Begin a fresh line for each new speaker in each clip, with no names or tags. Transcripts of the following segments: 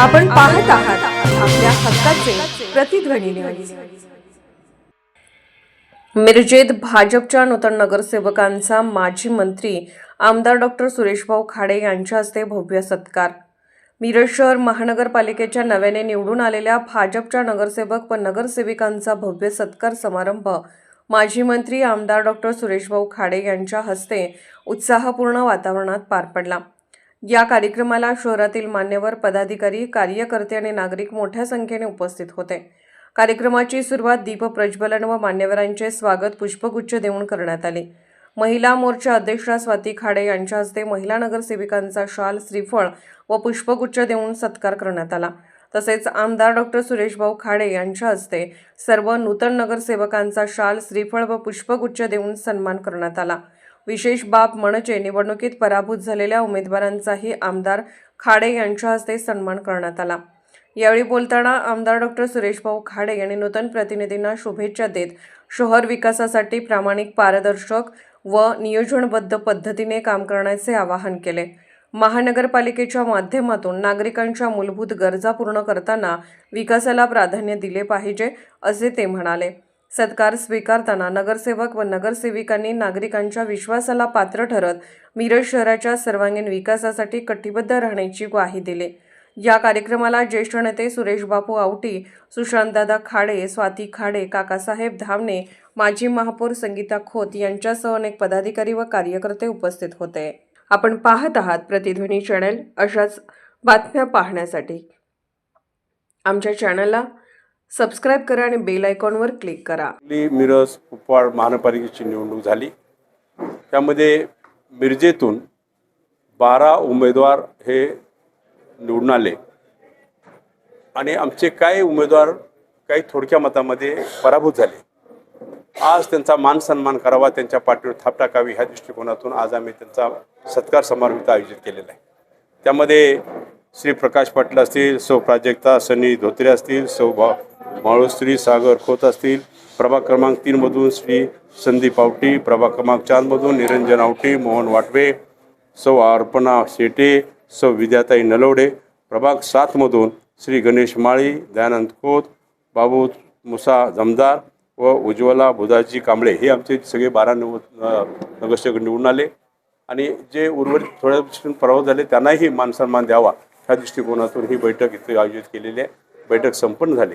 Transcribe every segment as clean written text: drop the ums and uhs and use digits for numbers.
आपण पाहत आहात आपल्या हक्काचे प्रतिध्वनी न्यूज। मिरजेत भाजपच्या नूतन नगरसेवकांचा माजी मंत्री आमदार डॉक्टर सुरेशभाऊ खाडे यांच्या हस्ते भव्य सत्कार। मिरज शहर महानगरपालिकेच्या नव्याने निवडून आलेल्या भाजपच्या नगरसेवक व नगरसेविकांचा भव्य सत्कार समारंभ माजी मंत्री आमदार डॉक्टर सुरेशभाऊ खाडे यांच्या हस्ते उत्साहपूर्ण वातावरणात पार पडला। या कार्यक्रमाला शहरातील मान्यवर पदाधिकारी, कार्यकर्ते आणि नागरिक मोठ्या संख्येने उपस्थित होते। कार्यक्रमाची सुरुवात दीप प्रज्वलन व मान्यवरांचे स्वागत पुष्पगुच्छ देऊन करण्यात आले। महिला मोर्चा अध्यक्षा स्वाती खाडे यांच्या हस्ते महिला नगरसेविकांचा शाल, श्रीफळ व पुष्पगुच्छ देऊन सत्कार करण्यात आला। तसेच आमदार डॉक्टर सुरेशभाऊ खाडे यांच्या हस्ते सर्व नूतन नगरसेवकांचा शाल, श्रीफळ व पुष्पगुच्छ देऊन सन्मान करण्यात आला। विशेष बाब म्हणजे निवडणुकीत पराभूत झालेल्या उमेदवारांचाही आमदार खाडे यांच्या हस्ते सन्मान करण्यात आला। यावेळी बोलताना आमदार डॉक्टर सुरेशभाऊ खाडे यांनी नूतन प्रतिनिधींना शुभेच्छा देत शहर विकासासाठी प्रामाणिक, पारदर्शक व नियोजनबद्ध पद्धतीने काम करण्याचे आवाहन केले। महानगरपालिकेच्या माध्यमातून नागरिकांच्या मूलभूत गरजा पूर्ण करताना विकासाला प्राधान्य दिले पाहिजे असे ते म्हणाले। सत्कार स्वीकारताना नगरसेवक व नगरसेविकांनी नागरिकांच्या विश्वासाला पात्र ठरत मिरज शहराच्या सर्वांगीण विकासासाठी कटिबद्ध राहण्याची ग्वाही दिली। या कार्यक्रमाला ज्येष्ठ नेते सुरेश बापू आवटी, सुशांतदादा खाडे, स्वाती खाडे, काकासाहेब धामणे, माजी महापौर संगीता खोत यांच्यासह अनेक पदाधिकारी व कार्यकर्ते उपस्थित होते। आपण पाहत आहात प्रतिध्वनी चॅनल। अशाच बातम्या पाहण्यासाठी आमच्या चॅनलला सबस्क्राइब करा आणि बेल आयकॉनवर क्लिक करा।
मिरज कुपवाड महानगरपालिकेची निवडणूक झाली। त्यामध्ये मिरजेतून 12 उमेदवार हे निवडून आले आणि आमचे काही उमेदवार काही थोडक्या मतामध्ये पराभूत झाले। आज त्यांचा मान सन्मान करावा, त्यांच्या पाठीवर थाप टाकावी ह्या दृष्टिकोनातून आज आम्ही त्यांचा सत्कार समारंभ आयोजित केलेला आहे। त्यामध्ये श्री प्रकाश पाटील असतील, सौ प्राजक्ता सनी धोत्रे असतील, सौ माळोश्री सागर खोत असतील, प्रभाग क्रमांक 3 मधून श्री संदीप आवटी, प्रभाग क्रमांक 4 मधून निरंजन आवटी, मोहन वाटवे, सौ अर्पणा शेटे, सौ विद्याताई नलवडे, प्रभाग 7 मधून श्री गणेश माळी, दयानंद खोत, बाबू मुसा जमदार व उज्ज्वला बुधाजी कांबळे हे आमचे सगळे 12 नगरसेवक निवडून आले। आणि जे उर्वरित थोड्या दृष्टीने पराभूत झाले त्यांनाही मानसन्मान द्यावा ह्या दृष्टिकोनातून ही बैठक इथे आयोजित केलेली आहे। बैठक संपन्न झाली।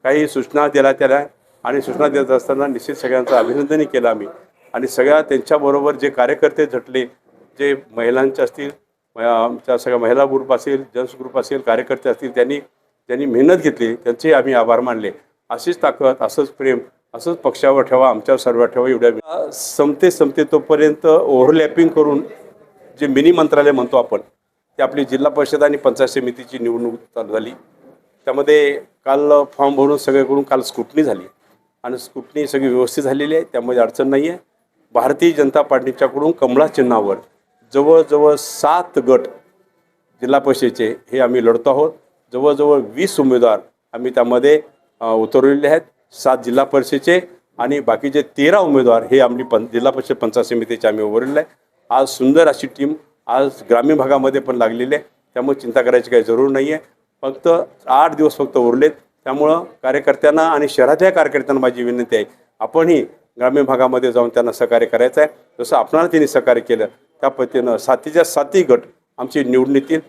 काही सूचना दिल्या त्याला आणि सूचना देत असताना निश्चित सगळ्यांचं अभिनंदनही केलं आम्ही। आणि सगळ्या त्यांच्याबरोबर जे कार्यकर्ते झटले, जे महिलांचे असतील, आमच्या सगळ्या महिला ग्रुप असेल, जेंट्स ग्रुप असेल, कार्यकर्ते असतील, त्यांनी मेहनत घेतली, त्यांचे आम्ही आभार मानले। अशीच ताकद, असंच प्रेम, असंच पक्षावर ठेवा, आमच्यावर सर्व ठेवा। एवढ्या समते तोपर्यंत ओव्हरलॅपिंग करून जे मिनी मंत्रालय म्हणतो आपण, ते आपली जिल्हा परिषद आणि पंचायत समितीची निवडणूक चालू झाली। त्यामध्ये काल फॉर्म भरून सगळ्याकडून काल स्क्रुटनी झाली आणि स्क्रुटनी सगळी व्यवस्थित झालेली आहे, त्यामध्ये अडचण नाही आहे। भारतीय जनता पार्टीच्याकडून कमळा चिन्हावर जवळजवळ 7 गट जिल्हा परिषदेचे हे आम्ही लढतो आहोत। जवळजवळ 20 उमेदवार आम्ही त्यामध्ये उतरवलेले आहेत, 7 जिल्हा परिषदेचे आणि बाकीचे 13 उमेदवार हे आम्ही जिल्हा परिषद पंचायत समितीचे आम्ही उभारलेले आहे। आज सुंदर अशी टीम आज ग्रामीण भागामध्ये पण लागलेली आहे, त्यामुळे चिंता करायची काही जरूर नाही आहे। फक्त 8 दिवस फक्त उरलेत, त्यामुळं कार्यकर्त्यांना आणि शहराच्या कार्यकर्त्यांना माझी विनंती आहे, आपणही ग्रामीण भागामध्ये जाऊन त्यांना सहकार्य करायचं आहे। जसं आपणाला त्यांनी सहकार्य केलं त्या पद्धतीनं 7च्या 7 गट आमचे निवडून येतील